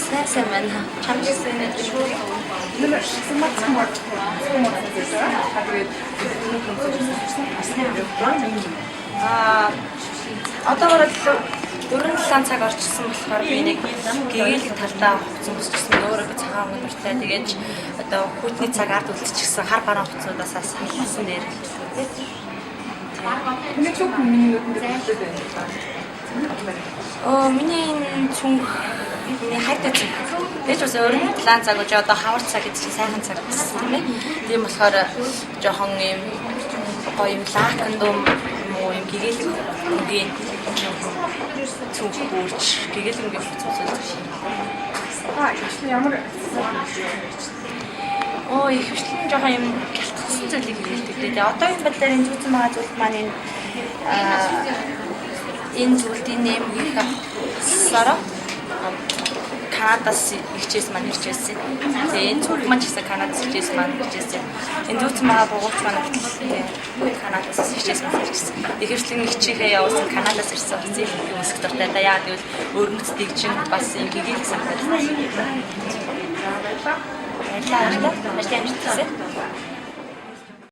Сайн байна. Чамчсан нэг шүү. Нэмэр шигсэмат мод. Тэгээд Одоогоор л 4-7 цаг орчсон болохоор би нэг гэгээлэг талдаа хуцсан өсчихсэн. Өөрөө цагаан өнгөртэй. Тэгээд одоо хүүтний цаг ард үлдчихсэн хар бараан хуцуудаас салсан дээр. Миний цог миний зайтай байна. Миний цүнх миний хайртай цүнх. Тэгж бас өөрийн план цаг гэж одоо хавар цаг гэж сайхан цаг гэсэн тийм ээ. Тийм болохоор жоохон юм гоё юм лакан дум муу юм гэгээлэг өнгийн цүнх бүрч гэгээлэг өнгийн хуцууд шиг. Ямар их хвчлэн жоохон юм гялтгсан зүйлийг хэлдэг. Тэгээ одоогийн байдлаар энэ зүүцэн байгаа зүйл маань энэ зүйлийн нэмгийнхээ сараа Канадаас ирчээс маань ирчээсэн. Тэгээ энэ зүйл маань ч гэсэн Канадаас ирчээс маань ирчээсэн. Энэ зүүцэн байгаа бугууч маань Канадаас ирчээс маань ирчээсэн. Их хвчлэн хичээхээ явуулсан Канадаас ирсэн хэцээ юм өсөх дуртай. Да яа гэвэл өргөмцдөг чинь бас юм гэгээлэг санагдаж байна. Баярлалаа. Баярлалаа.